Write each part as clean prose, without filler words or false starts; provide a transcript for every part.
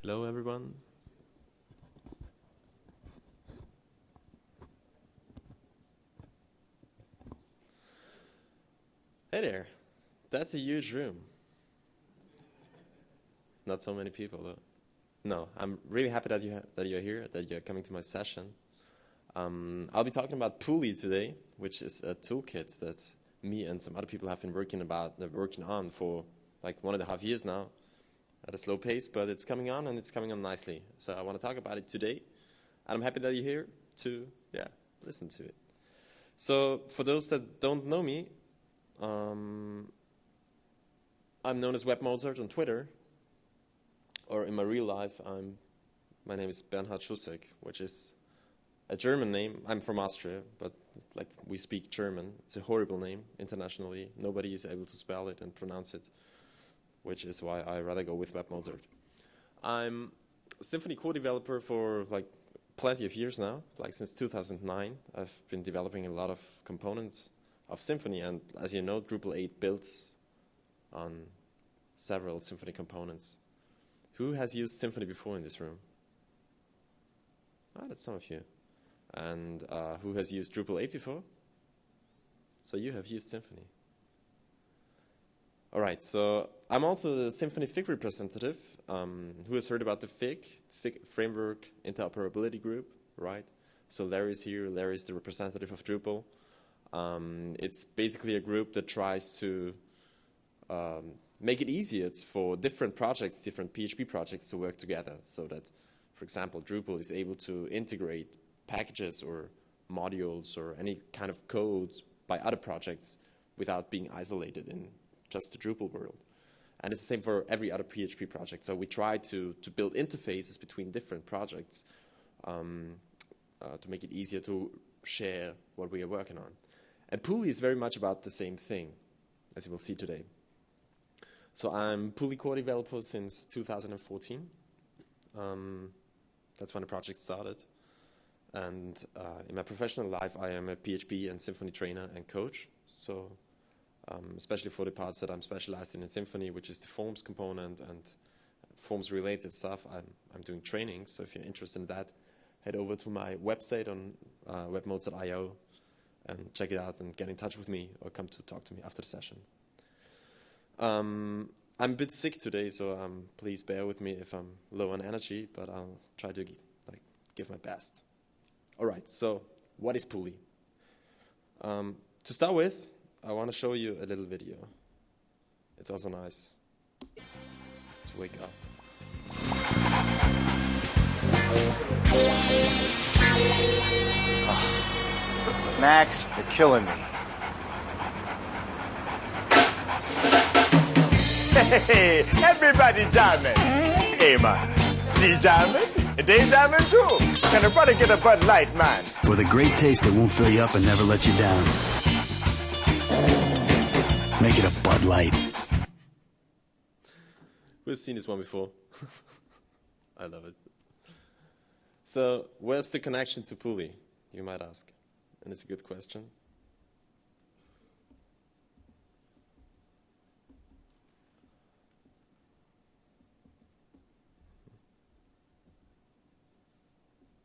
Hello, everyone. Hey there. That's a huge room. Not so many people, though. No, I'm really happy that you're here, that you're coming to my session. I'll be talking about Puli today, which is a toolkit that me and some other people have been working on for like 1.5 years now, at a slow pace, but it's coming on and it's coming on nicely. So I want to talk about it today, and I'm happy that you're here to listen to it. So for those that don't know me, I'm known as Web Mozart on Twitter, or in my real life, my name is Bernhard Schussek, which is a German name. I'm from Austria, but like we speak German. It's a horrible name internationally. Nobody is able to spell it and pronounce it, which is why I rather go with Web Mozart. I'm a Symfony core developer for like plenty of years now, like since 2009. I've been developing a lot of components of Symfony, and as you know, Drupal 8 builds on several Symfony components. Who has used Symfony before in this room? Ah, that's some of you. And who has used Drupal 8 before? So you have used Symfony. All right, so I'm also the Symfony Fig representative. Who has heard about the Fig Framework Interoperability Group, right? So Larry's here. Larry's the representative of Drupal. It's basically a group that tries to make it easier for different projects, different PHP projects to work together so that, for example, Drupal is able to integrate packages or modules or any kind of code by other projects without being isolated in just the Drupal world. And it's the same for every other PHP project. So we try to build interfaces between different projects to make it easier to share what we are working on. And Pulley is very much about the same thing, as you will see today. So I'm Pulley core developer since 2014. That's when the project started. And in my professional life, I am a PHP and Symfony trainer and coach. So especially for the parts that I'm specialized in Symfony, which is the forms component and forms-related stuff, I'm doing training. So if you're interested in that, head over to my website on webmozart.io and check it out and get in touch with me or come to talk to me after the session. I'm a bit sick today, so please bear with me if I'm low on energy, but I'll try to give my best. All right, so what is Pulley? To start with, I want to show you a little video. It's also nice to wake up. Max, you're killing me. Hey, everybody jamming. Hey, man. She jamming? They jamming too. Can everybody get a Bud Light, man? For the great taste that won't fill you up and never let you down. Make it a Bud Light. Who's seen this one before? I love it. So, where's the connection to Pulley, you might ask? And it's a good question.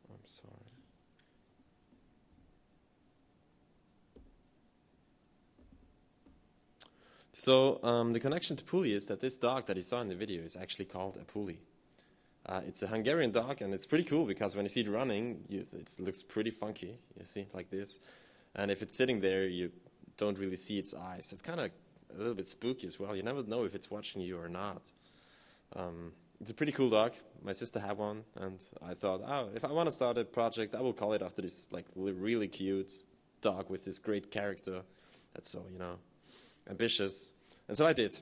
I'm sorry. So the connection to Pulley is that this dog that you saw in the video is actually called a Pulley. It's a Hungarian dog, and it's pretty cool because when you see it running, it looks pretty funky. You see, like this. And if it's sitting there, you don't really see its eyes. It's kind of a little bit spooky as well. You never know if it's watching you or not. It's a pretty cool dog. My sister had one, and I thought, oh, if I want to start a project, I will call it after this like really cute dog with this great character. That's so, ambitious. And so I did.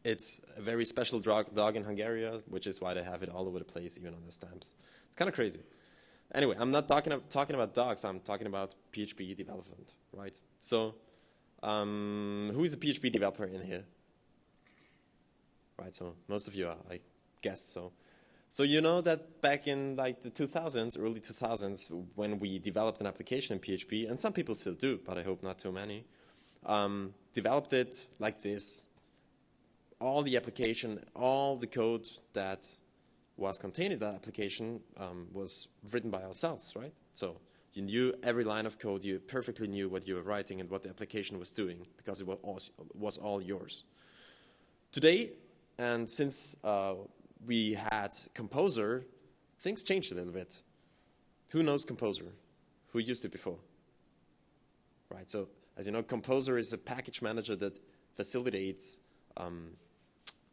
It's a very special dog in Hungary, which is why they have it all over the place, even on the stamps. It's kind of crazy. Anyway, I'm not talking about dogs. I'm talking about PHP development, right? So who is a PHP developer in here? Right, so most of you are, I guess so. So you know that back in like the 2000s, early 2000s, when we developed an application in PHP, and some people still do, but I hope not too many, developed it like this. All the application, all the code that was contained in that application was written by ourselves, right? So you knew every line of code, you perfectly knew what you were writing and what the application was doing because it was all yours. Today, and since we had Composer, things changed a little bit. Who knows Composer? Who used it before? Right, so as you know, Composer is a package manager that facilitates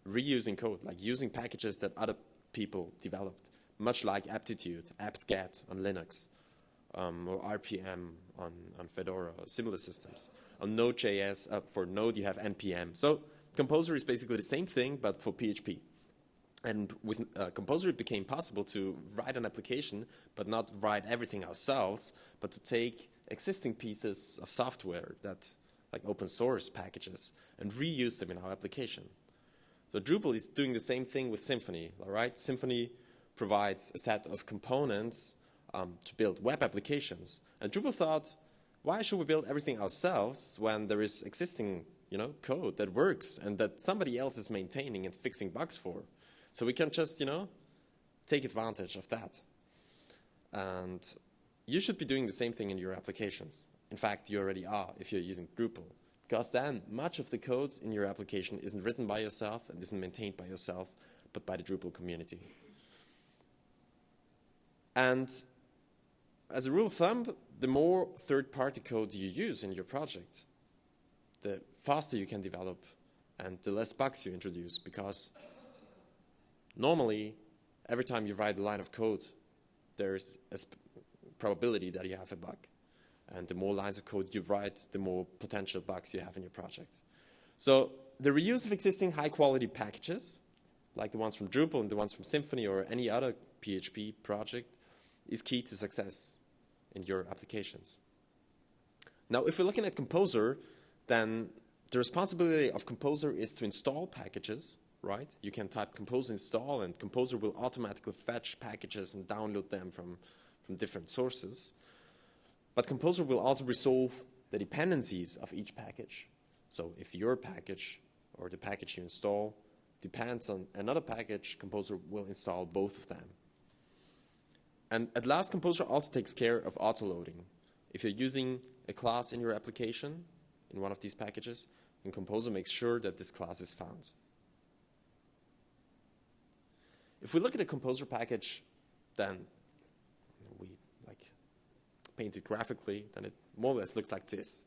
reusing code, like using packages that other people developed, much like Aptitude, apt-get on Linux, or RPM on Fedora, or similar systems. On Node.js, for Node you have NPM. So Composer is basically the same thing, but for PHP. And with Composer, it became possible to write an application, but not write everything ourselves, but to take existing pieces of software that, like open source packages, and reuse them in our application. So Drupal is doing the same thing with Symfony, all right? Symfony provides a set of components to build web applications. And Drupal thought, why should we build everything ourselves when there is existing, code that works and that somebody else is maintaining and fixing bugs for? So we can just, take advantage of that. And you should be doing the same thing in your applications. In fact, you already are if you're using Drupal. Because then much of the code in your application isn't written by yourself and isn't maintained by yourself, but by the Drupal community. And as a rule of thumb, the more third-party code you use in your project, the faster you can develop and the less bugs you introduce, because normally, every time you write a line of code, there's a probability that you have a bug. And the more lines of code you write, the more potential bugs you have in your project. So the reuse of existing high-quality packages, like the ones from Drupal and the ones from Symfony or any other PHP project, is key to success in your applications. Now, if we're looking at Composer, then the responsibility of Composer is to install packages, right? You can type Composer install, and Composer will automatically fetch packages and download them from different sources. But Composer will also resolve the dependencies of each package. So if your package or the package you install depends on another package, Composer will install both of them. And at last, Composer also takes care of autoloading. If you're using a class in your application, in one of these packages, then Composer makes sure that this class is found. If we look at a Composer package, then we paint it graphically, then it more or less looks like this.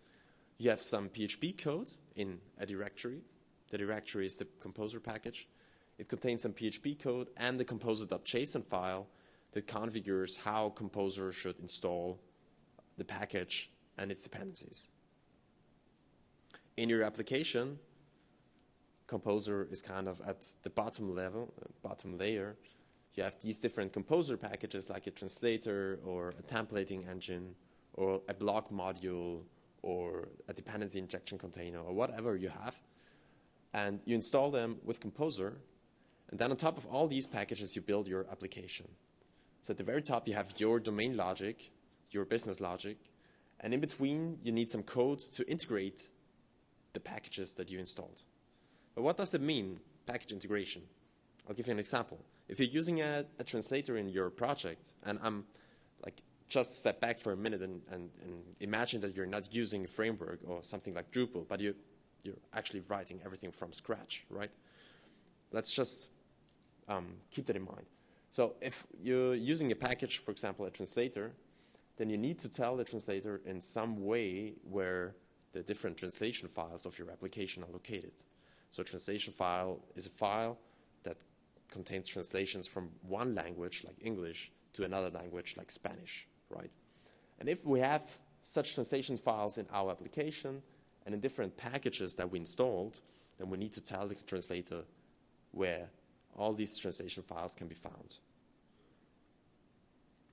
You have some PHP code in a directory. The directory is the Composer package. It contains some PHP code and the composer.json file that configures how Composer should install the package and its dependencies. In your application, Composer is kind of at the bottom level, bottom layer. You have these different Composer packages like a translator or a templating engine or a block module or a dependency injection container or whatever you have. And you install them with Composer. And then on top of all these packages, you build your application. So at the very top, you have your domain logic, your business logic. And in between, you need some code to integrate the packages that you installed. But what does that mean, package integration? I'll give you an example. If you're using a translator in your project, and I'm just step back for a minute and imagine that you're not using a framework or something like Drupal, but you're actually writing everything from scratch, right? Let's just keep that in mind. So if you're using a package, for example, a translator, then you need to tell the translator in some way where the different translation files of your application are located. So a translation file is a file that contains translations from one language, like English, to another language, like Spanish, right? And if we have such translation files in our application and in different packages that we installed, then we need to tell the translator where all these translation files can be found.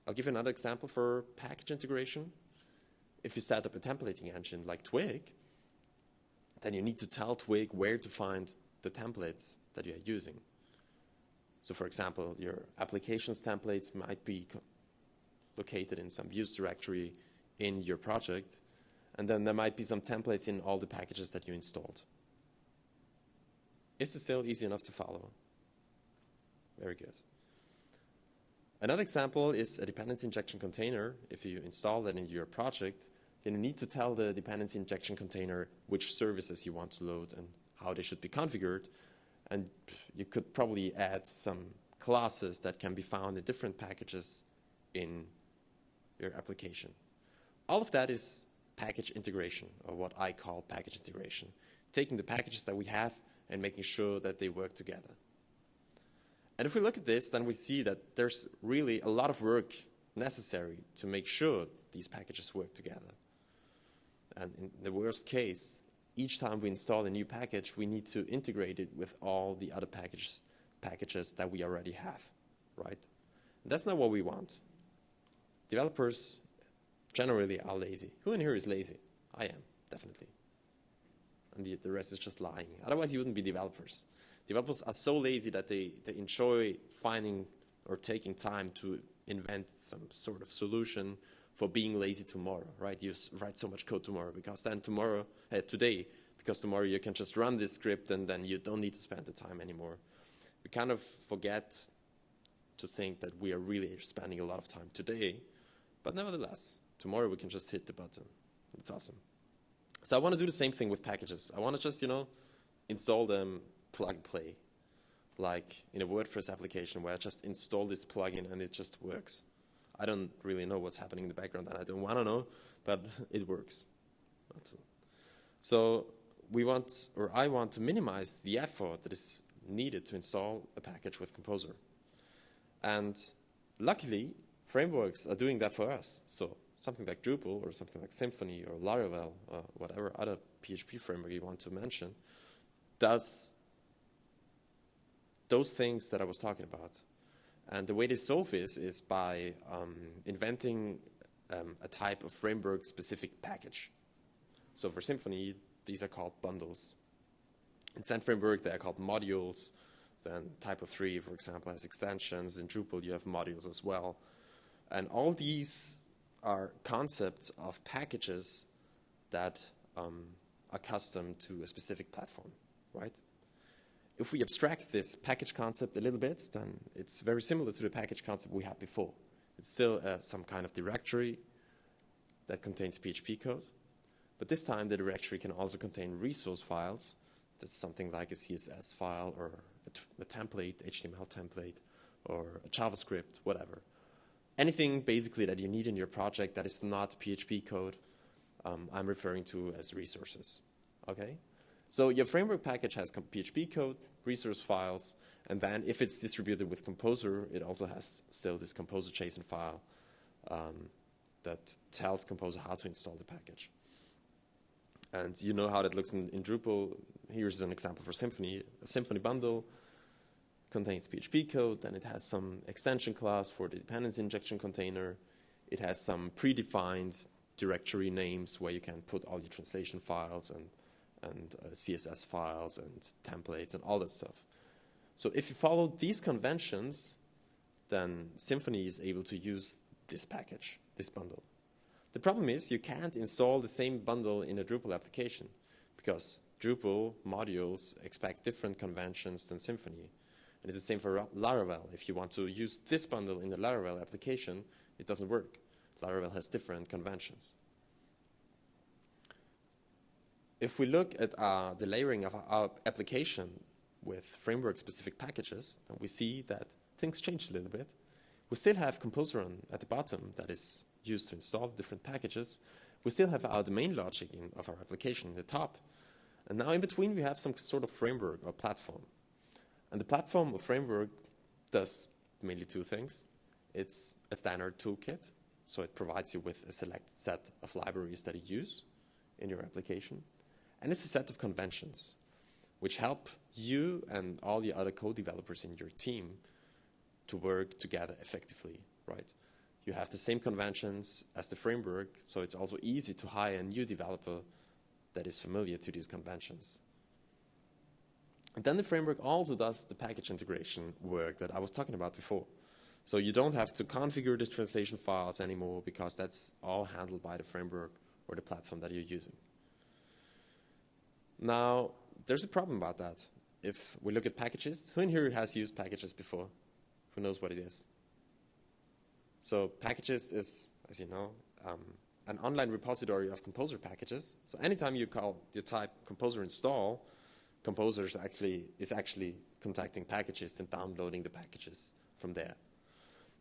I'll give you another example for package integration. If you set up a templating engine like Twig, then you need to tell Twig where to find the templates that you are using. So for example, your applications templates might be located in some views directory in your project, and then there might be some templates in all the packages that you installed. Is this still easy enough to follow? Very good. Another example is a dependency injection container. If you install that into your project, then you need to tell the dependency injection container which services you want to load and how they should be configured. And you could probably add some classes that can be found in different packages in your application. All of that is package integration, or what I call package integration. Taking the packages that we have and making sure that they work together. And if we look at this, then we see that there's really a lot of work necessary to make sure these packages work together. And in the worst case, each time we install a new package, we need to integrate it with all the other packages that we already have, right? And that's not what we want. Developers generally are lazy. Who in here is lazy? I am, definitely. And the rest is just lying. Otherwise, you wouldn't be developers. Developers are so lazy that they enjoy finding or taking time to invent some sort of solution for being lazy tomorrow, right? You write so much code tomorrow because then today, because tomorrow you can just run this script and then you don't need to spend the time anymore. We kind of forget to think that we are really spending a lot of time today, but nevertheless, tomorrow we can just hit the button. It's awesome. So I want to do the same thing with packages. I want to just, install them plug and play, like in a WordPress application where I just install this plugin and it just works. I don't really know what's happening in the background, and I don't want to know, but it works. So I want to minimize the effort that is needed to install a package with Composer. And luckily, frameworks are doing that for us. So something like Drupal or something like Symfony or Laravel or whatever other PHP framework you want to mention does those things that I was talking about. And the way they solve this is by inventing a type of framework-specific package. So for Symfony, these are called bundles. In Zen Framework, they are called modules. Then Type of 3, for example, has extensions. In Drupal, you have modules as well. And all these are concepts of packages that are custom to a specific platform, right? If we abstract this package concept a little bit, then it's very similar to the package concept we had before. It's still some kind of directory that contains PHP code, but this time the directory can also contain resource files. That's something like a CSS file or a template, HTML template, or a JavaScript, whatever. Anything basically that you need in your project that is not PHP code, I'm referring to as resources, okay? So your framework package has PHP code, resource files, and then if it's distributed with Composer, it also has still this Composer JSON file that tells Composer how to install the package. And you know how that looks in Drupal. Here's an example for Symfony. A Symfony bundle contains PHP code, then it has some extension class for the dependency injection container. It has some predefined directory names where you can put all your translation files and CSS files and templates and all that stuff. So if you follow these conventions, then Symfony is able to use this package, this bundle. The problem is you can't install the same bundle in a Drupal application because Drupal modules expect different conventions than Symfony. And it's the same for Laravel. If you want to use this bundle in the Laravel application, it doesn't work. Laravel has different conventions. If we look at the layering of our application with framework-specific packages, then we see that things changed a little bit. We still have Composer at the bottom that is used to install different packages. We still have our domain logic of our application in the top. And now in between, we have some sort of framework or platform. And the platform or framework does mainly two things. It's a standard toolkit, so it provides you with a select set of libraries that you use in your application. And it's a set of conventions which help you and all the other code developers in your team to work together effectively, right? You have the same conventions as the framework, so it's also easy to hire a new developer that is familiar to these conventions. And then the framework also does the package integration work that I was talking about before. So you don't have to configure the translation files anymore because that's all handled by the framework or the platform that you're using. Now, there's a problem about that. If we look at packages, who in here has used packages before? Who knows what it is? So Packagist is, as you know, an online repository of Composer packages. So anytime you type Composer install, Composer is actually contacting Packagist and downloading the packages from there.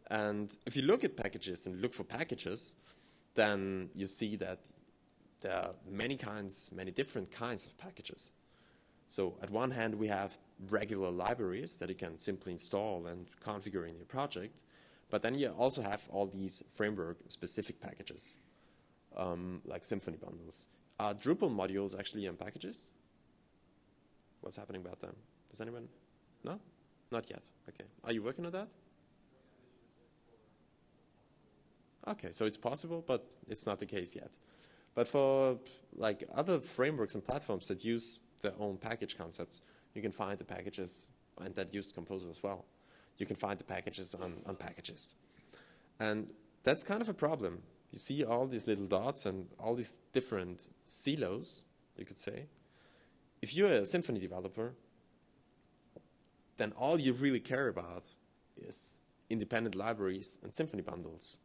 And if you look at Packagist and look for packages, then you see that there are many different kinds of packages. So at one hand, we have regular libraries that you can simply install and configure in your project. But then you also have all these framework-specific packages, like Symfony bundles. Are Drupal modules actually on packages? What's happening about them? Does anyone? No? Not yet. Okay. Are you working on that? Okay, so it's possible, but it's not the case yet. But for like other frameworks and platforms that use their own package concepts, you can find the packages, and that use Composer as well. You can find the packages on packages. And that's kind of a problem. You see all these little dots and all these different silos, you could say. If you're a Symfony developer, then all you really care about is independent libraries and Symfony bundles.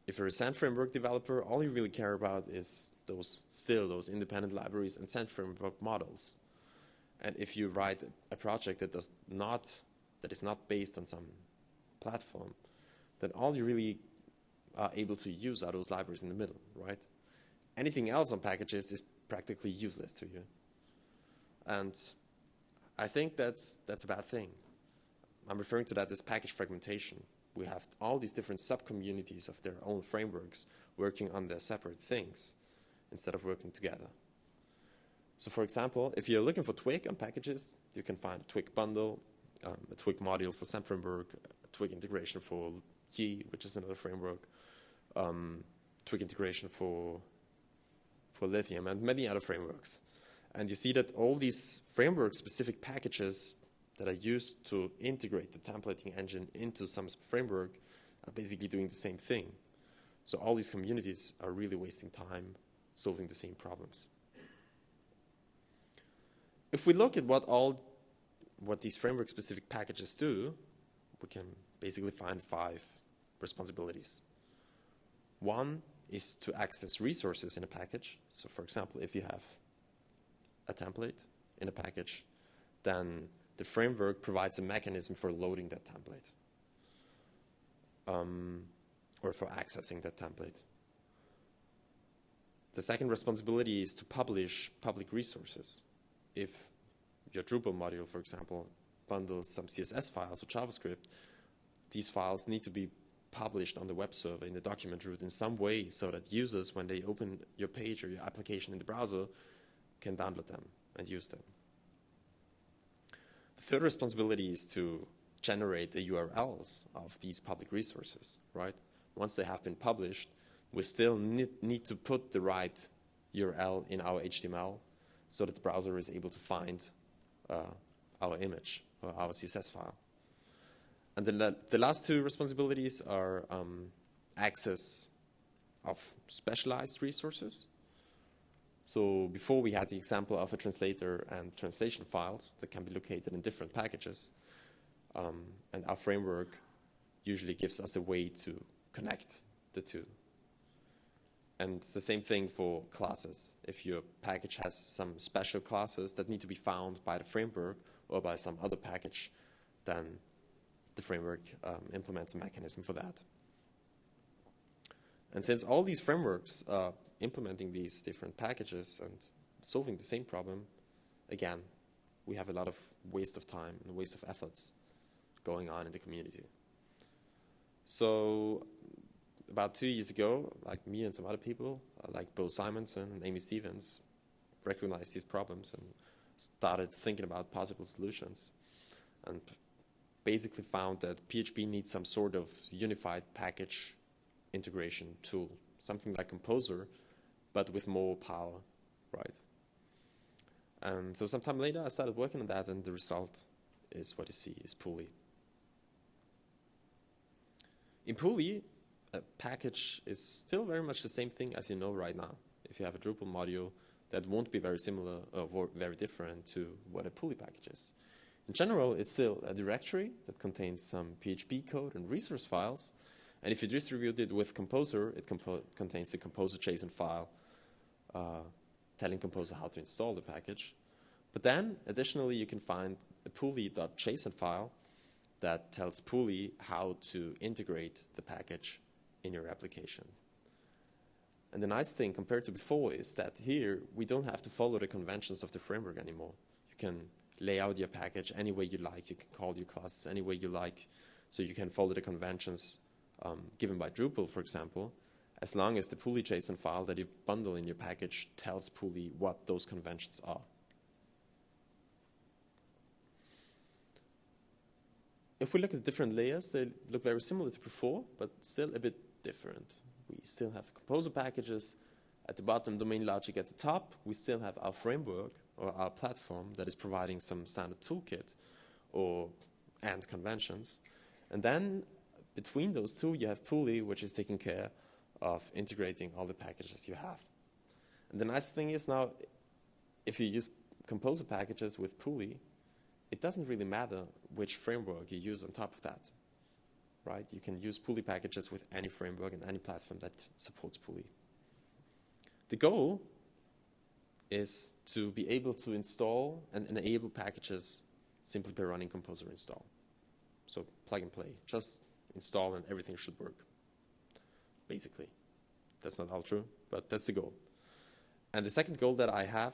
If you're a Sand Framework developer, all you really care about is those independent libraries and Sand Framework models. And if you write a project that is not based on some platform, then all you really are able to use are those libraries in the middle, right? Anything else on packages is practically useless to you. And I think that's a bad thing. I'm referring to that as package fragmentation. We have all these different sub-communities of their own frameworks working on their separate things instead of working together. So for example, if you're looking for Twig on packages, you can find a Twig bundle, a Twig module for Sand Framework, a Twig integration for Yi, which is another framework, Twig integration for Lithium, and many other frameworks. And you see that all these framework-specific packages that are used to integrate the templating engine into some framework are basically doing the same thing. So all these communities are really wasting time solving the same problems. If we look at what these framework-specific packages do, we can basically find 5 responsibilities. One is to access resources in a package. So for example, if you have a template in a package, then the framework provides a mechanism for loading that template or for accessing that template. The second responsibility is to publish public resources. If your Drupal module, for example, bundles some CSS files or JavaScript, these files need to be published on the web server in the document root in some way so that users, when they open your page or your application in the browser, can download them and use them. The third responsibility is to generate the URLs of these public resources, right? Once they have been published, we still need to put the right URL in our HTML so that the browser is able to find our image or our CSS file. And then the last 2 responsibilities are access of specialized resources. So before we had the example of a translator and translation files that can be located in different packages. And our framework usually gives us a way to connect the 2. And it's the same thing for classes. If your package has some special classes that need to be found by the framework or by some other package, then the framework implements a mechanism for that. And since all these frameworks are implementing these different packages and solving the same problem, again, we have a lot of waste of time and waste of efforts going on in the community. So about 2 years ago, like me and some other people, like Bo Simonson and Amy Stevens, recognized these problems and started thinking about possible solutions. And basically found that PHP needs some sort of unified package integration tool, something like Composer, but with more power, right? And so sometime later, I started working on that, and the result is what you see, is Pulley. In Pulley, a package is still very much the same thing as you know right now. If you have a Drupal module, that won't be very similar or very different to what a Pulley package is. In general, it's still a directory that contains some PHP code and resource files, And if you distribute it with Composer, it contains the Composer JSON file telling Composer how to install the package. But then, additionally, you can find a Pulley.json file that tells Pulley how to integrate the package in your application. And the nice thing compared to before is that here we don't have to follow the conventions of the framework anymore. You can lay out your package any way you like. You can call your classes any way you like. So you can follow the conventions given by Drupal, for example, as long as the Pulley JSON file that you bundle in your package tells Pulley what those conventions are. If we look at different layers, they look very similar to before, but still a bit different. We still have Composer packages at the bottom, domain logic at the top. We still have our framework or our platform that is providing some standard toolkit and conventions. And then between those two, you have Pulley, which is taking care of integrating all the packages you have. And the nice thing is now, if you use Composer packages with Pulley, it doesn't really matter which framework you use on top of that. Right? You can use Pulley packages with any framework and any platform that supports Pulley. The goal is to be able to install and enable packages simply by running Composer install. So plug and play. Just install and everything should work, basically. That's not all true, but that's the goal. And the second goal that I have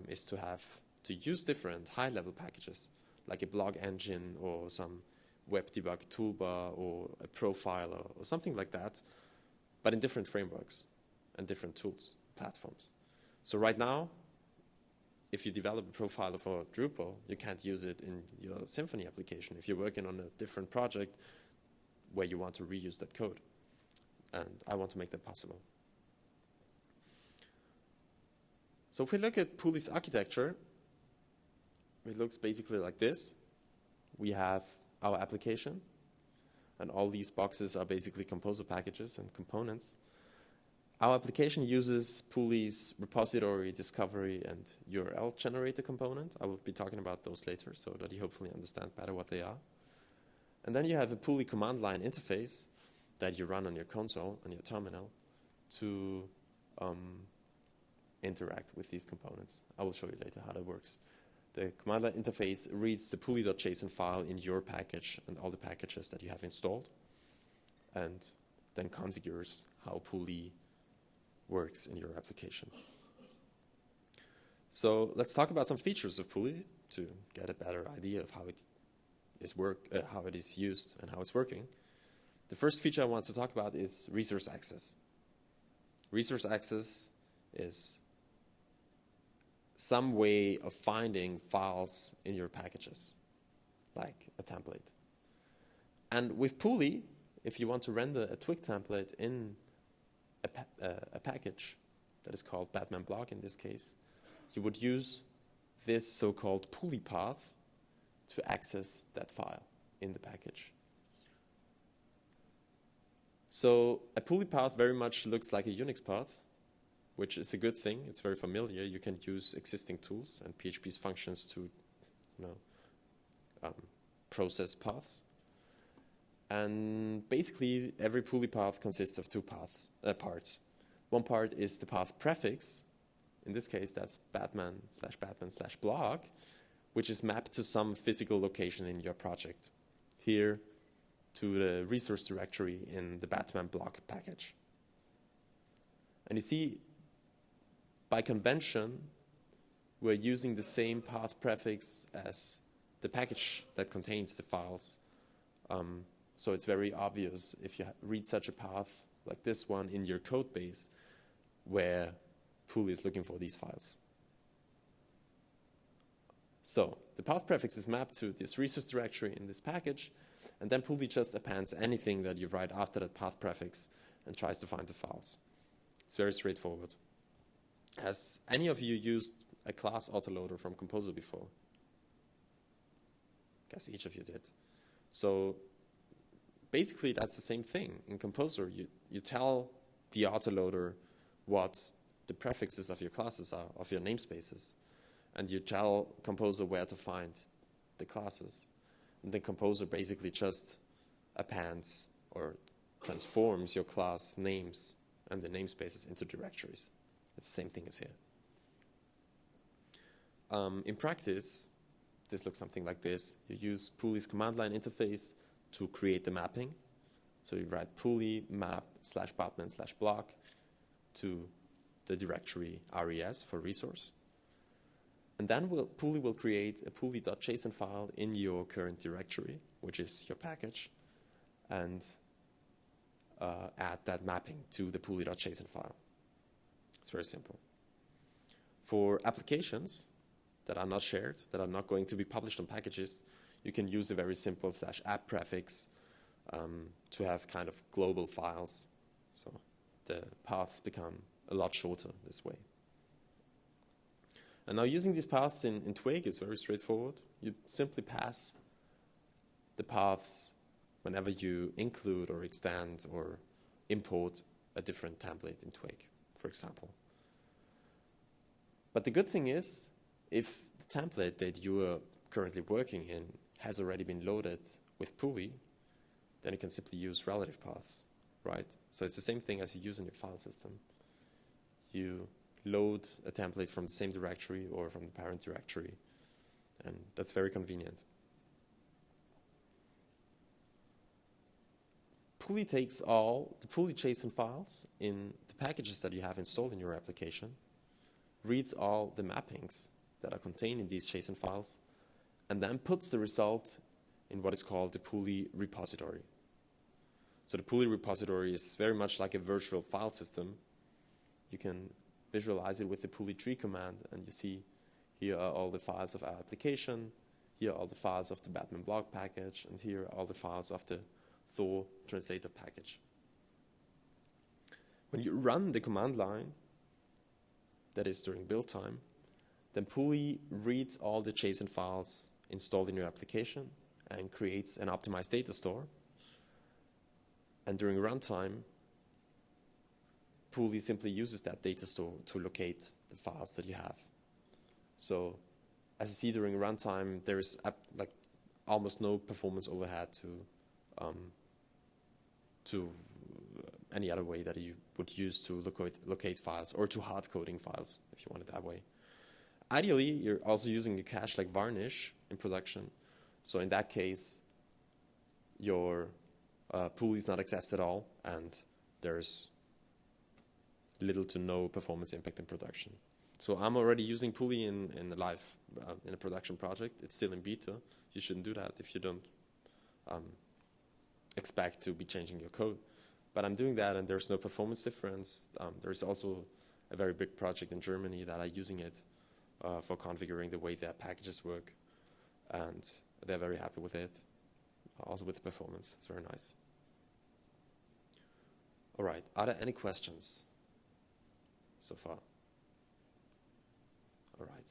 is to use different high-level packages, like a blog engine or some web debug toolbar or a profiler or something like that, but in different frameworks and different tools, platforms. So right now, if you develop a profiler for Drupal, you can't use it in your Symfony application if you're working on a different project where you want to reuse that code. And I want to make that possible. So if we look at Pulley's architecture, it looks basically like this. We have our application, and all these boxes are basically Composer packages and components. Our application uses Pulley's repository, discovery, and URL generator component. I will be talking about those later so that you hopefully understand better what they are. And then you have a Pulley command line interface that you run on your console, on your terminal, to interact with these components. I will show you later how that works. The command line interface reads the Pulley.json file in your package and all the packages that you have installed, and then configures how Pulley works in your application. So let's talk about some features of Pulley to get a better idea of how it is used and how it's working. The first feature I want to talk about is resource access. Resource access is some way of finding files in your packages, like a template. And with Pulley, if you want to render a Twig template in a package that is called Batman Blog in this case, you would use this so-called Pulley path to access that file in the package. So a Pulley path very much looks like a Unix path, which is a good thing. It's very familiar. You can use existing tools and PHP's functions to process paths. And basically, every Pulley path consists of two parts. One part is the path prefix. In this case, that's Batman/Batman/blog, which is mapped to some physical location in your project. Here, to the resource directory in the Batman blog package. And you see, by convention, we're using the same path prefix as the package that contains the files. So it's very obvious if you read such a path like this one in your code base where Pulley is looking for these files. So the path prefix is mapped to this resource directory in this package, and then Pulley just appends anything that you write after that path prefix and tries to find the files. It's very straightforward. Has any of you used a class autoloader from Composer before? I guess each of you did. So basically that's the same thing. In Composer, you tell the autoloader what the prefixes of your classes are, of your namespaces, and you tell Composer where to find the classes. And then Composer basically just appends or transforms your class names and the namespaces into directories. It's the same thing as here. In practice, this looks something like this. You use Pulley's command line interface to create the mapping. So you write Pulley map /button/block to the directory res for resource. And then Pulley will create a pulley.json file in your current directory, which is your package, and add that mapping to the pulley.json file. It's very simple. For applications that are not shared, that are not going to be published on packages, you can use a very simple /app prefix to have kind of global files. So the paths become a lot shorter this way. And now using these paths in Twig is very straightforward. You simply pass the paths whenever you include or extend or import a different template in Twig, for example. But the good thing is, if the template that you are currently working in has already been loaded with Pulley, then you can simply use relative paths, right? So it's the same thing as you use in your file system. You load a template from the same directory or from the parent directory, and that's very convenient. Pulley takes all the Pulley JSON files in the packages that you have installed in your application, reads all the mappings that are contained in these JSON files, and then puts the result in what is called the Pulley repository. So the Pulley repository is very much like a virtual file system. You can visualize it with the Pulley tree command, and you see here are all the files of our application, here are all the files of the Batman blog package, and here are all the files of the Thor translator package. When you run the command line, that is during build time, then Pulley reads all the JSON files installed in your application and creates an optimized data store. And during runtime, Pulley simply uses that data store to locate the files that you have. So as you see during runtime, there is almost no performance overhead to any other way that you would use to locate files, or to hard coding files, if you want it that way. Ideally, you're also using a cache like Varnish in production. So in that case, your Pulley is not accessed at all, and there's little to no performance impact in production. So I'm already using Pulley in a production project. It's still in beta. You shouldn't do that if you don't expect to be changing your code. But I'm doing that, and there's no performance difference. There's also a very big project in Germany that are using it for configuring the way their packages work, and they're very happy with it. Also with the performance, it's very nice. All right, are there any questions so far? All right.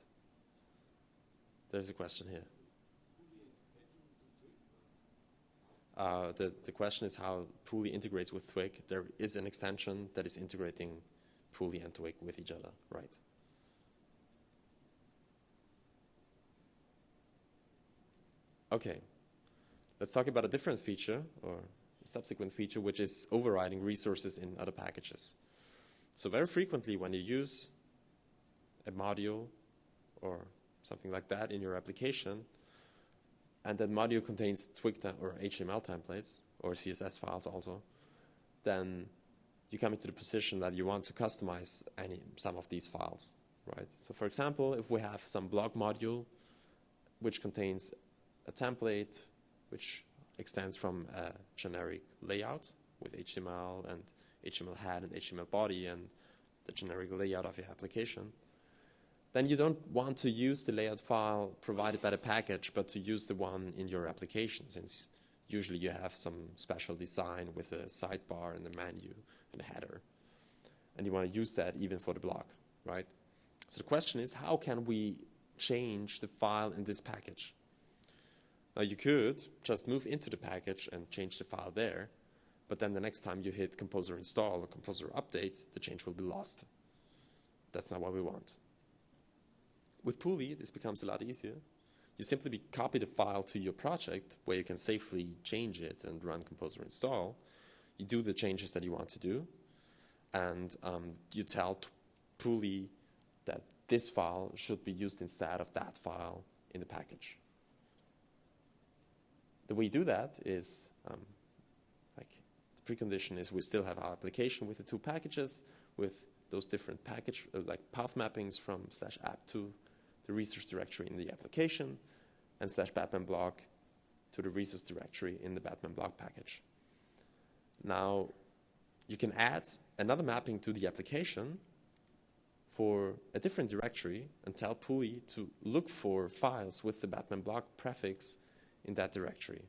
There's a question here. The question is how Pulley integrates with Twig. There is an extension that is integrating Pulley and Twig with each other, right? Okay, let's talk about a different feature, or a subsequent feature, which is overriding resources in other packages. So very frequently when you use a module or something like that in your application, and that module contains Twig or HTML templates or CSS files also, then you come into the position that you want to customize some of these files, right? So for example, if we have some blog module which contains a template which extends from a generic layout with HTML and HTML head and HTML body and the generic layout of your application, then you don't want to use the layout file provided by the package, but to use the one in your application, since usually you have some special design with a sidebar and a menu and a header. And you want to use that even for the blog, right? So the question is, how can we change the file in this package? Now you could just move into the package and change the file there, but then the next time you hit Composer install or Composer update, the change will be lost. That's not what we want. With Pulley, this becomes a lot easier. you simply copy the file to your project where you can safely change it and run composer install. You do the changes that you want to do, and you tell Pulley that this file should be used instead of that file in the package. The way you do that is, like the precondition is we still have our application with the two packages with those different package, like path mappings from /app to the resource directory in the application, and /Batman block to the resource directory in the Batman block package. Now, you can add another mapping to the application for a different directory and tell Pulley to look for files with the Batman block prefix in that directory.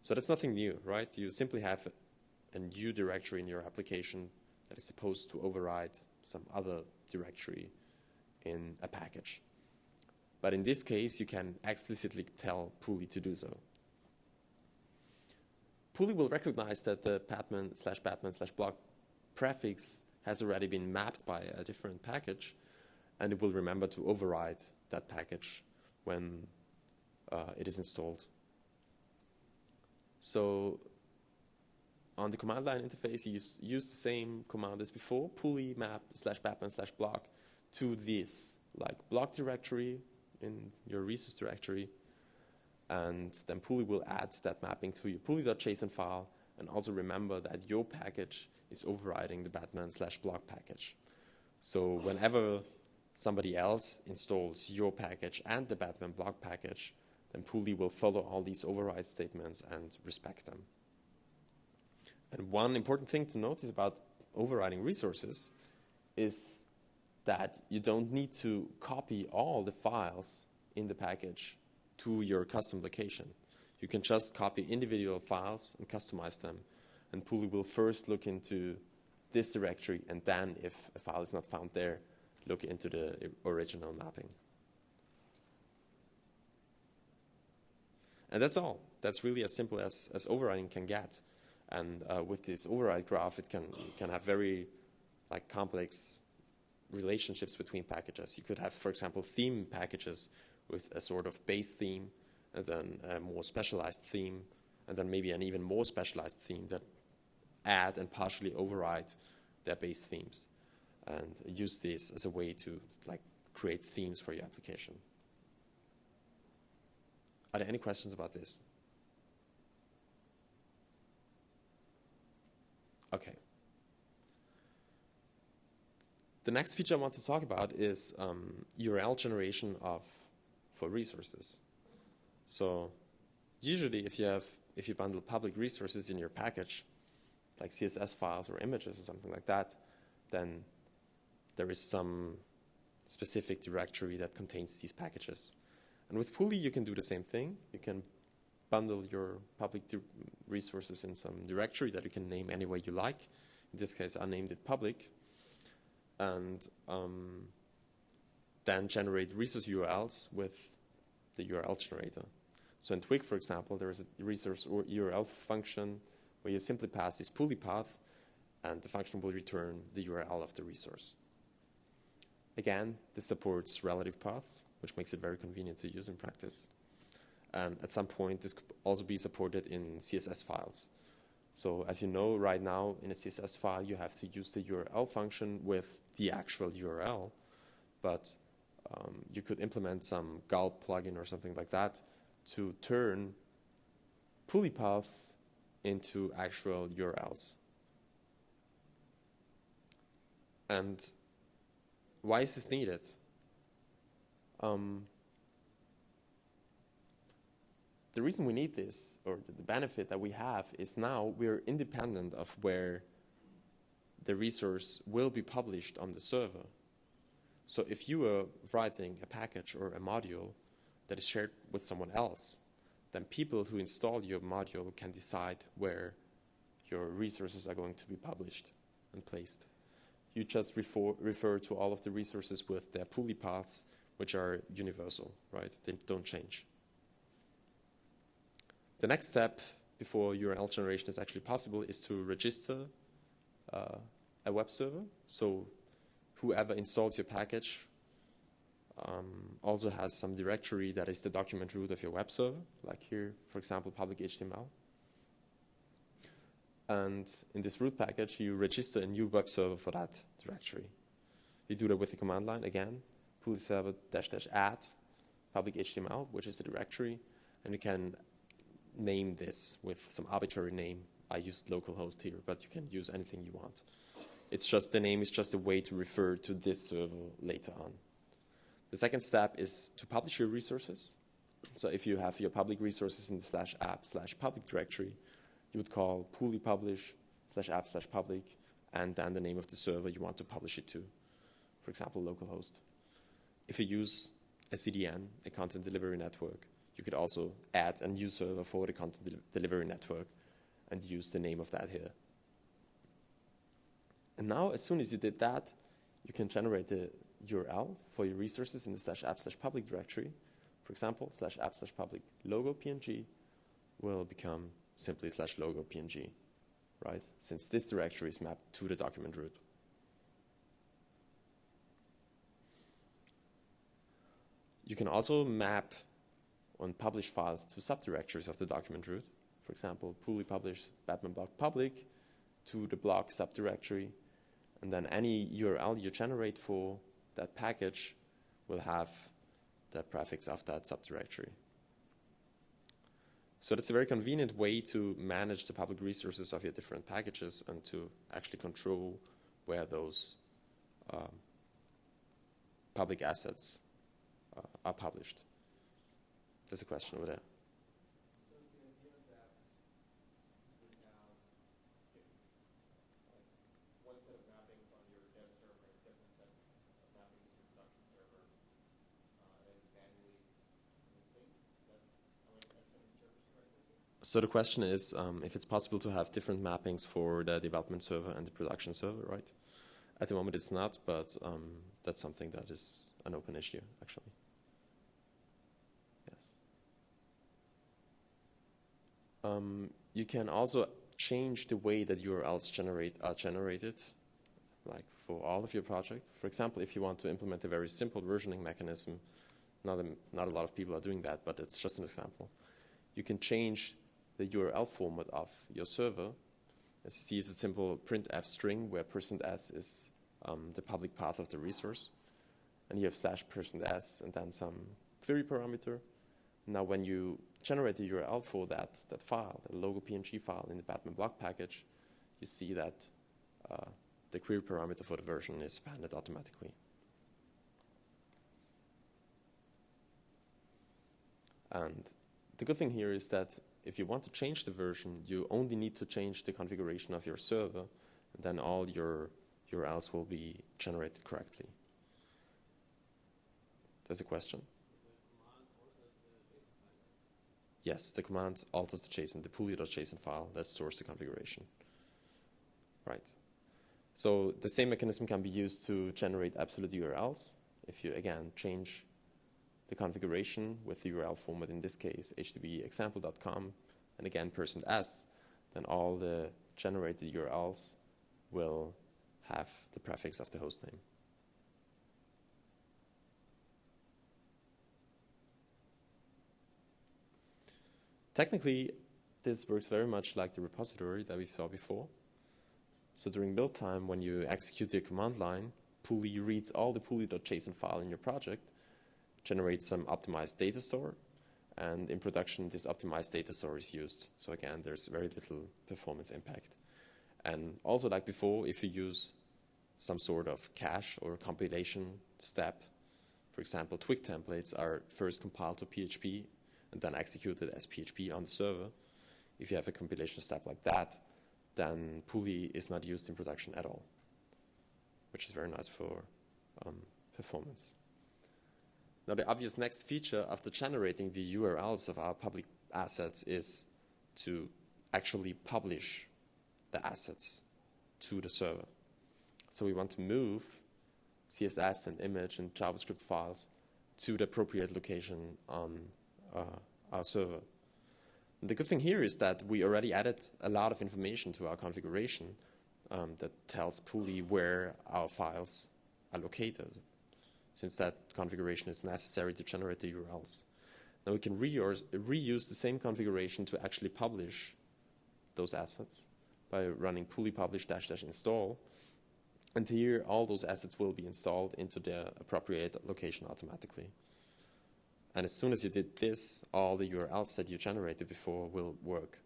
So that's nothing new, right? You simply have a new directory in your application that is supposed to override some other directory in a package. But in this case, you can explicitly tell Pulley to do so. Pulley will recognize that the Batman/Batman/block prefix has already been mapped by a different package, and it will remember to override that package when it is installed. So on the command line interface, you use the same command as before, Pulley map /Batman/block to this like block directory in your resource directory, and then Pulley will add that mapping to your Pulley.json file, and also remember that your package is overriding the Batman/block package. So whenever somebody else installs your package and the Batman block package, then Pulley will follow all these override statements and respect them. And one important thing to notice about overriding resources is that you don't need to copy all the files in the package to your custom location. You can just copy individual files and customize them. And Pulley will first look into this directory, and then if a file is not found there, look into the original mapping. And that's all. That's really as simple as overriding can get. And with this override graph, it can have very complex relationships between packages. You could have, for example, theme packages with a sort of base theme, and then a more specialized theme, and then maybe an even more specialized theme that add and partially override their base themes, and use this as a way to create themes for your application. Are there any questions about this? Okay. The next feature I want to talk about is URL generation for resources. So usually if you bundle public resources in your package, like CSS files or images or something like that, then there is some specific directory that contains these packages. And with Pulley, you can do the same thing. You can bundle your public resources in some directory that you can name any way you like. In this case, I named it public. And then generate resource URLs with the URL generator. So in Twig, for example, there is a resource or URL function where you simply pass this Pulley path, and the function will return the URL of the resource. Again, this supports relative paths, which makes it very convenient to use in practice. And at some point, this could also be supported in CSS files. So as you know, right now, in a CSS file, you have to use the URL function with the actual URL. But you could implement some gulp plugin or something like that to turn Pulley paths into actual URLs. And why is this needed? The reason we need this, or the benefit that we have, is now we're independent of where the resource will be published on the server. So if you are writing a package or a module that is shared with someone else, then people who install your module can decide where your resources are going to be published and placed. You just refer to all of the resources with their Pulley paths, which are universal, right? They don't change. The next step before URL generation is actually possible is to register a web server. So whoever installs your package also has some directory that is the document root of your web server, like here, for example, public HTML. And in this root package, you register a new web server for that directory. You do that with the command line again, pulley server --add public HTML, which is the directory, and you can name this with some arbitrary name. I used localhost here, but you can use anything you want. It's just the name is just a way to refer to this server later on. The second step is to publish your resources. So if you have your public resources in the /app/public directory, you would call Puli publish /app/public and then the name of the server you want to publish it to. For example, localhost. If you use a CDN, a content delivery network, you could also add a new server for the content delivery network and use the name of that here. And now, as soon as you did that, you can generate the URL for your resources in the /app/public directory. For example, /app/public logo PNG will become simply /logo PNG, right? Since this directory is mapped to the document root. You can also map and publish files to subdirectories of the document root. For example, Puli publish Batman blog public to the blog subdirectory, and then any URL you generate for that package will have the prefix of that subdirectory. So that's a very convenient way to manage the public resources of your different packages and to actually control where those public assets are published. There's a question over there. So is the idea that you would have one set of mappings on your dev server and a different set of mappings on your production server, and manually sync? Is that how I understand the service correctly? So the question is if it's possible to have different mappings for the development server and the production server, right? At the moment it's not, but that's something that is an open issue, actually. Yes. You can also change the way that URLs are generated, like for all of your projects. For example, if you want to implement a very simple versioning mechanism, not a lot of people are doing that, but it's just an example. You can change the URL format of your server. As you see, it's a simple printf string where %s is the public path of the resource. And you have /%s and then some query parameter. Now when you generate the URL for that file, the logo PNG file in the Batman blog package, you see that the query parameter for the version is expanded automatically. And the good thing here is that if you want to change the version, you only need to change the configuration of your server, and then all your URLs will be generated correctly. There's a question? Yes, the command alters the JSON, the Pulley.json file that stores the configuration. Right. So the same mechanism can be used to generate absolute URLs. If you, again, change the configuration with the URL format, in this case, http://example.com, and again, %s, then all the generated URLs will have the prefix of the hostname. Technically, this works very much like the repository that we saw before. So during build time, when you execute your command line, Pulley reads all the Pulley.json file in your project, generates some optimized data store, and in production, this optimized data store is used. So again, there's very little performance impact. And also like before, if you use some sort of cache or compilation step, for example, twig templates are first compiled to PHP and then executed as PHP on the server. If you have a compilation step like that, then Pulley is not used in production at all, which is very nice for performance. Now, the obvious next feature after generating the URLs of our public assets is to actually publish the assets to the server. So we want to move CSS and image and JavaScript files to the appropriate location on our server. And the good thing here is that we already added a lot of information to our configuration that tells Pulley where our files are located. since that configuration is necessary to generate the URLs. Now we can reuse the same configuration to actually publish those assets by running pulley publish -- install. And here, all those assets will be installed into their appropriate location automatically. And as soon as you did this, all the URLs that you generated before will work.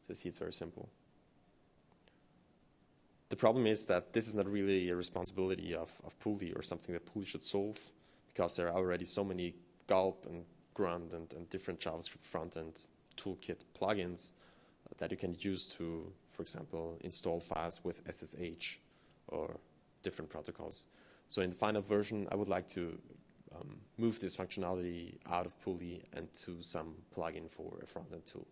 So see, it's very simple. The problem is that this is not really a responsibility of Pulley or something that Pulley should solve, because there are already so many gulp and grunt and different JavaScript front-end toolkit plugins that you can use to, for example, install files with SSH or different protocols. So in the final version, I would like to move this functionality out of Pulley and to some plugin for a front-end tool.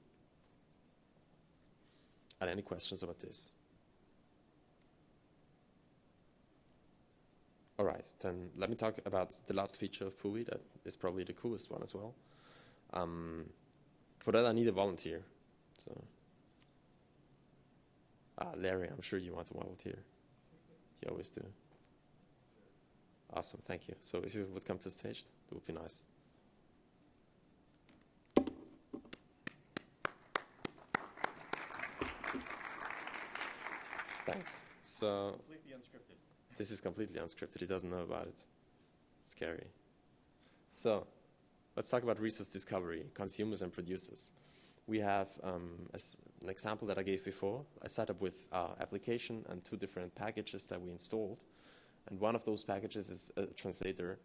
Are there any questions about this? All right, then let me talk about the last feature of Pulley that is probably the coolest one as well. For that, I need a volunteer. So, Larry, I'm sure you want to volunteer. You always do. Awesome, thank you. So if you would come to the stage, that would be nice. Thanks. So Completely unscripted. this is completely unscripted. He doesn't know about it. Scary. So let's talk about resource discovery, consumers and producers. We have as an example that I gave before, a setup with our application and 2 different packages that we installed. And one of those packages is a translator,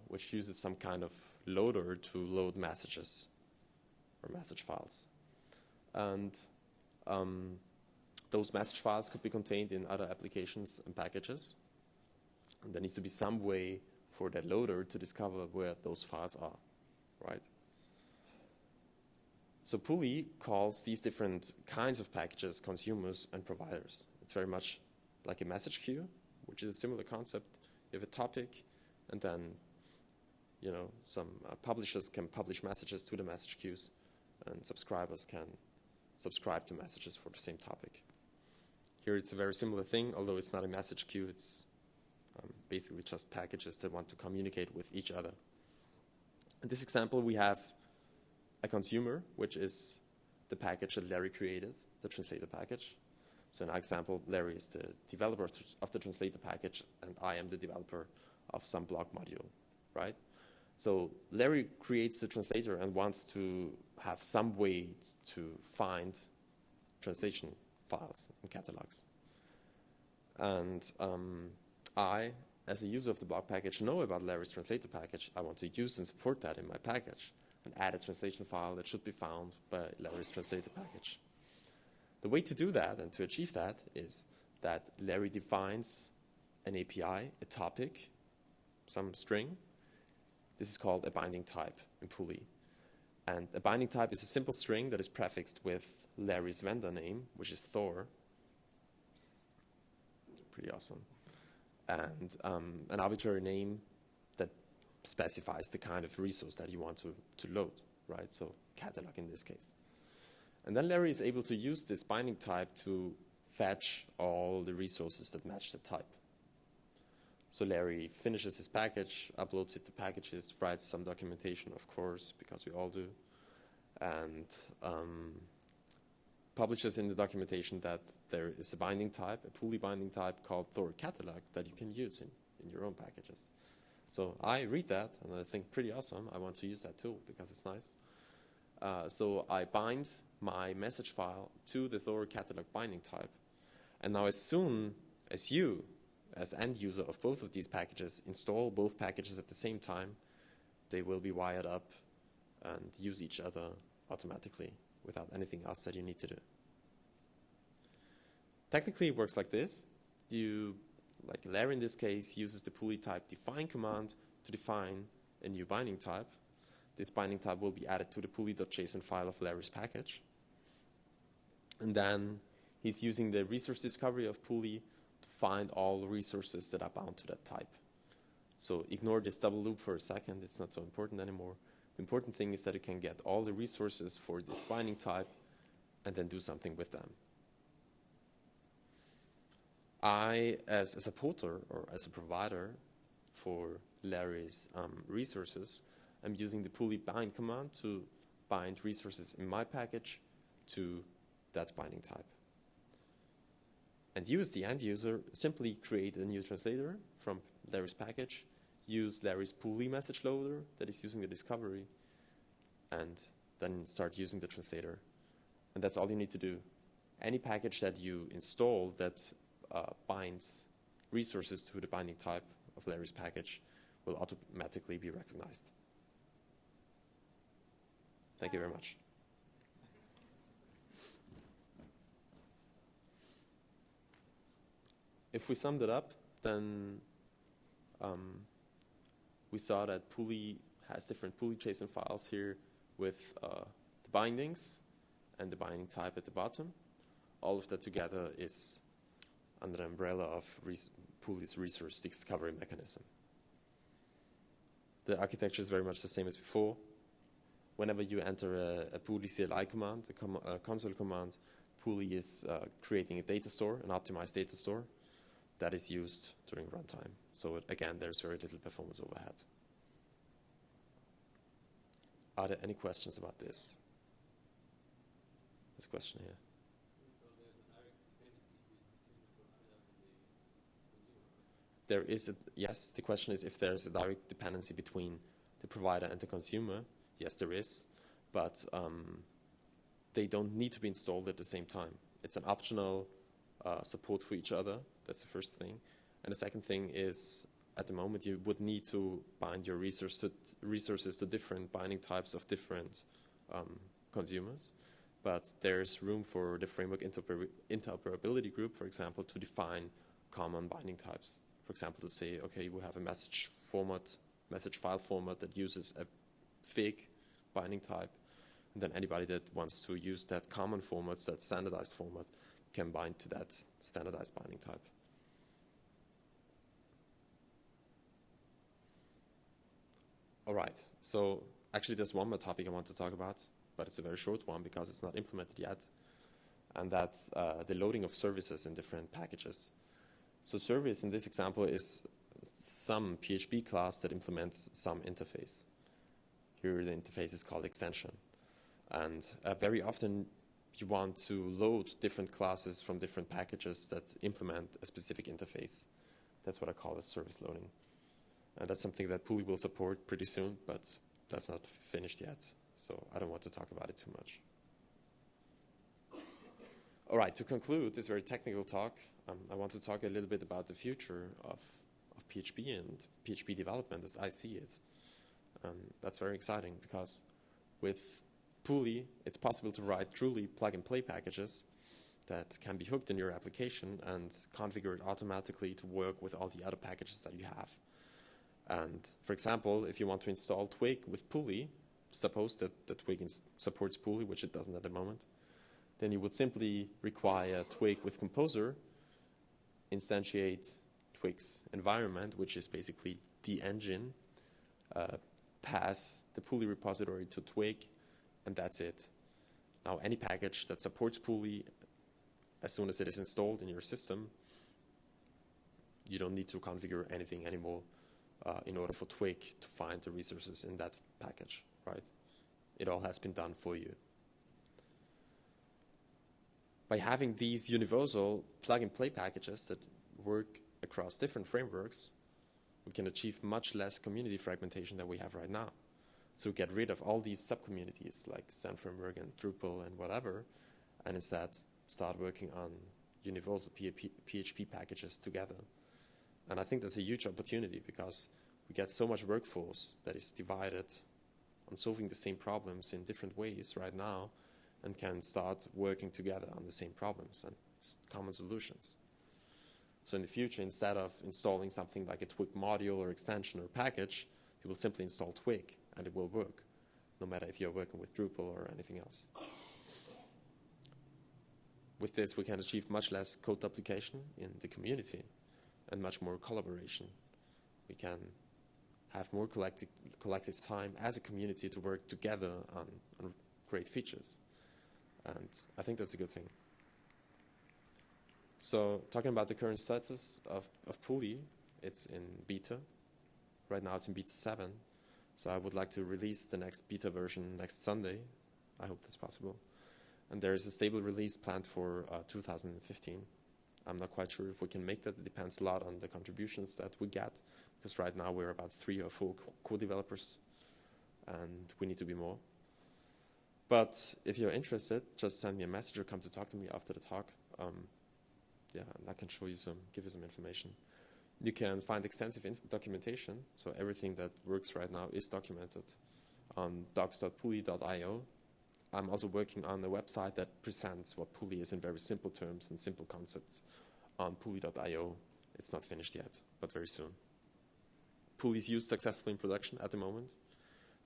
which uses some kind of loader to load messages or message files. And those message files could be contained in other applications and packages. And there needs to be some way for that loader to discover where those files are, right? So Pulley calls these different kinds of packages consumers and providers. It's very much like a message queue, which is a similar concept. You have a topic, and then, you know, some publishers can publish messages to the message queues, and subscribers can subscribe to messages for the same topic. Here it's a very similar thing, although it's not a message queue. It's basically just packages that want to communicate with each other. In this example, we have a consumer, which is the package that Larry created, the translator package. So in our example, Larry is the developer of the translator package, and I am the developer of some blog module, right? So Larry creates the translator and wants to have some way to find translation files and catalogs. And I, as a user of the blog package, know about Larry's translator package. I want to use and support that in my package and add a translation file that should be found by Larry's translator package. The way to do that and to achieve that is that Larry defines an API, a topic, some string. This is called a binding type in Pulley. And a binding type is a simple string that is prefixed with Larry's vendor name, which is Thor. Pretty awesome. And an arbitrary name that specifies the kind of resource that you want to load, right? So catalog in this case. And then Larry is able to use this binding type to fetch all the resources that match the type. So Larry finishes his package, uploads it to packages, writes some documentation, of course, because we all do, and publishes in the documentation that there is a binding type, a Pulley binding type called Thor catalog that you can use in your own packages. So I read that, and I think pretty awesome. I want to use that too because it's nice. So I bind my message file to the Thor catalog binding type. And now as soon as you, as end user of both of these packages, install both packages at the same time, they will be wired up and use each other automatically without anything else that you need to do. Technically, it works like this. Like Larry in this case, uses the Pulley type define command to define a new binding type. This binding type will be added to the pulley.json file of Larry's package. And then he's using the resource discovery of Pulley to find all the resources that are bound to that type. So ignore this double loop for a second. It's not so important anymore. The important thing is that you can get all the resources for this binding type and then do something with them. I, as a supporter or as a provider, for Larry's resources, I'm using the Pulley bind command to bind resources in my package to that binding type. And you, as the end user, simply create a new translator from Larry's package, use Larry's Pulley message loader that is using the discovery, and then start using the translator. And that's all you need to do. Any package that you install that binds resources to the binding type of Larry's package will automatically be recognized. Thank you very much. If we summed it up, then we saw that Pulley has different Pulley JSON files here with the bindings and the binding type at the bottom. All of that together is under the umbrella of Pulley's resource discovery mechanism. The architecture is very much the same as before. Whenever you enter a Pulley CLI command, a console command, Pulley is creating a data store, an optimized data store, that is used during runtime. So again, there's very little performance overhead. Are there any questions about this? This question here. There is yes, the question is if there's a direct dependency between the provider and the consumer. Yes, there is, but they don't need to be installed at the same time. It's an optional support for each other. That's the first thing. And the second thing is, at the moment, you would need to bind your resources to different binding types of different consumers. But there's room for the framework interoperability group, for example, to define common binding types. For example, to say, okay, we have a message file format that uses a fig binding type, and then anybody that wants to use that common format, that standardized format, can bind to that standardized binding type. All right, so actually there's one more topic I want to talk about, but it's a very short one because it's not implemented yet, and that's the loading of services in different packages. So service in this example is some PHP class that implements some interface. Here the interface is called extension. And very often you want to load different classes from different packages that implement a specific interface. That's what I call a service loading. And that's something that Pulley will support pretty soon, but that's not finished yet. So I don't want to talk about it too much. All right, to conclude this very technical talk, I want to talk a little bit about the future of PHP and PHP development as I see it. That's very exciting because with Pulley, it's possible to write truly plug-and-play packages that can be hooked in your application and configured automatically to work with all the other packages that you have. And for example, if you want to install Twig with Pulley, suppose that the Twig supports Pulley, which it doesn't at the moment, then you would simply require Twig with Composer, instantiate Twig's environment, which is basically the engine, pass the Pulley repository to Twig, and that's it. Now, any package that supports Pulley, as soon as it is installed in your system, you don't need to configure anything anymore in order for Twig to find the resources in that package, right? It all has been done for you. By having these universal plug-and-play packages that work across different frameworks, we can achieve much less community fragmentation than we have right now. So get rid of all these sub-communities like Zen Framework and Drupal and whatever, and instead start working on universal PHP packages together. And I think that's a huge opportunity because we get so much workforce that is divided on solving the same problems in different ways right now and can start working together on the same problems and common solutions. So in the future, instead of installing something like a Twig module or extension or package, you will simply install Twig and it will work, no matter if you're working with Drupal or anything else. With this, we can achieve much less code duplication in the community and much more collaboration. We can have more collective time as a community to work together on great features. And I think that's a good thing. So talking about the current status of Pulley, it's in beta. Right now it's in beta 7. So I would like to release the next beta version next Sunday. I hope that's possible. And there is a stable release planned for 2015. I'm not quite sure if we can make that. It depends a lot on the contributions that we get, because right now we're about 3 or 4 co-developers, and we need to be more. But if you're interested, just send me a message or come to talk to me after the talk. Yeah, and I can show you give you some information. You can find extensive documentation, so everything that works right now is documented on docs.pulley.io. I'm also working on a website that presents what Pulley is in very simple terms and simple concepts on pulley.io. It's not finished yet, but very soon. Pulley is used successfully in production at the moment.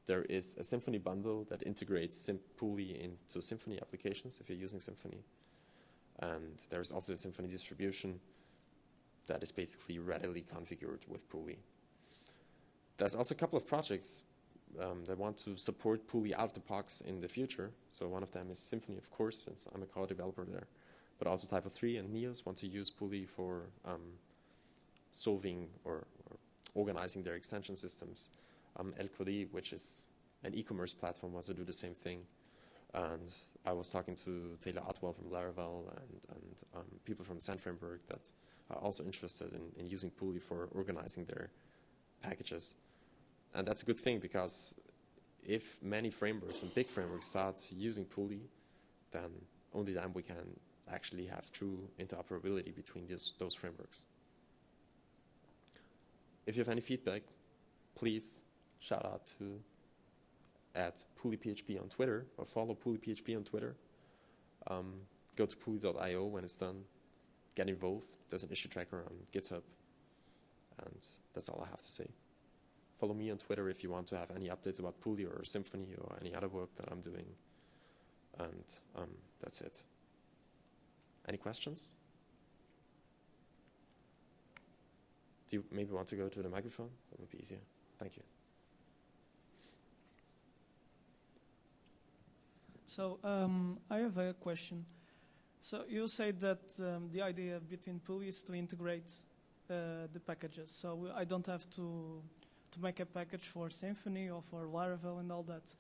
There is a Symfony bundle that integrates Pulley into Symfony applications if you're using Symfony. And there's also a Symfony distribution that is basically readily configured with Pulley. There's also a couple of projects that want to support Pulley out of the box in the future. So one of them is Symfony, of course, since I'm a co-developer there. But also Typo 3 and Neos want to use Pulley for solving or organizing their extension systems. El Codi, which is an e-commerce platform, wants to do the same thing. And I was talking to Taylor Otwell from Laravel and people from Sand Framework that are also interested in using Pulley for organizing their packages. And that's a good thing, because if many frameworks and big frameworks start using Pulley, then only then we can actually have true interoperability between those frameworks. If you have any feedback, please shout out to @PulleyPHP on Twitter, or follow PulleyPHP on Twitter. Go to pulley.io when it's done. Get involved. There's an issue tracker on GitHub. And that's all I have to say. Follow me on Twitter if you want to have any updates about Pulley or Symfony or any other work that I'm doing. And that's it. Any questions? Do you maybe want to go to the microphone? That would be easier. Thank you. So I have a question. So you said that the idea between Pulley is to integrate the packages. So I don't have to make a package for Symfony or for Laravel and all that.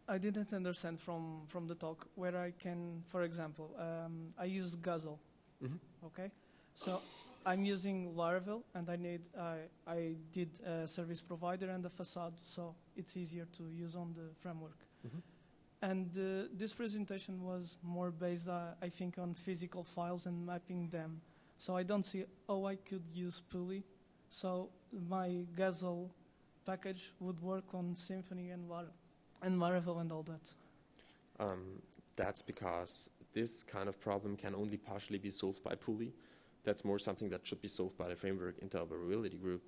I didn't understand from the talk where I can, for example, I use Guzzle. Mm-hmm. Okay, so I'm using Laravel and I did a service provider and a facade, so it's easier to use on the framework. Mm-hmm. And this presentation was more based, I think, on physical files and mapping them. So I don't see how I could use Pulley. So my Guzzle package would work on Symfony and Laravel and all that. That's because this kind of problem can only partially be solved by Pulley. That's more something that should be solved by the framework interoperability group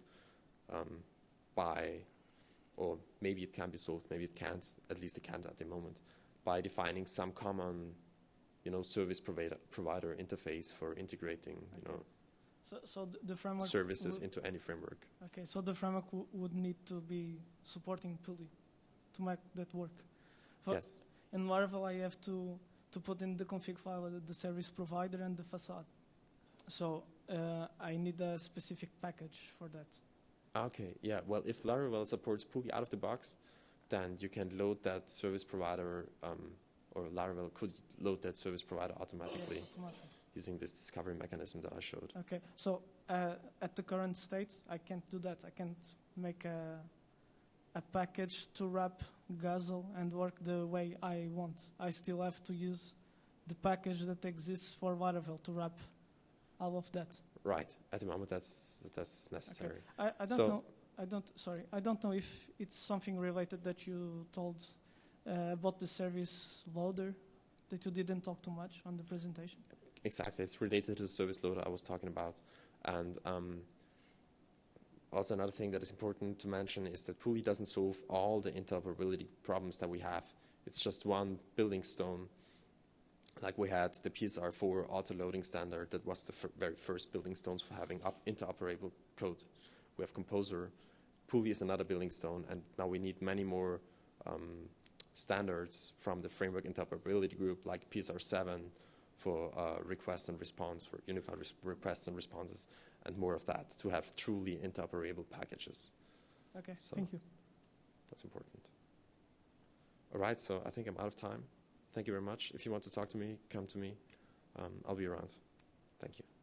or maybe it can be solved, maybe it can't, at least it can't at the moment, by defining some common, service provider interface for integrating, So the framework services into any framework. Okay, so the framework would need to be supporting Pulley to make that work. Yes. In Laravel, I have to put in the config file the service provider and the facade. So I need a specific package for that. Okay, yeah. Well, if Laravel supports Pulley out of the box, then you can load that service provider, or Laravel could load that service provider automatically. Using this discovery mechanism that I showed. Okay, so at the current state, I can't do that. I can't make a package to wrap Guzzle and work the way I want. I still have to use the package that exists for Laravel to wrap all of that. Right. At the moment, that's necessary. Okay. I don't know. I don't know if it's something related that you told about the service loader that you didn't talk too much on the presentation. Exactly. It's related to the service loader I was talking about. And also another thing that is important to mention is that Pulley doesn't solve all the interoperability problems that we have. It's just one building stone. Like we had the PSR4 auto-loading standard that was the very first building stones for having interoperable code. We have Composer. Pulley is another building stone, and now we need many more standards from the framework interoperability group like PSR7 for request and response, for unified requests and responses, and more of that to have truly interoperable packages. Okay, So thank you. that's important. All right, so I think I'm out of time. Thank you very much. If you want to talk to me, come to me. I'll be around. Thank you.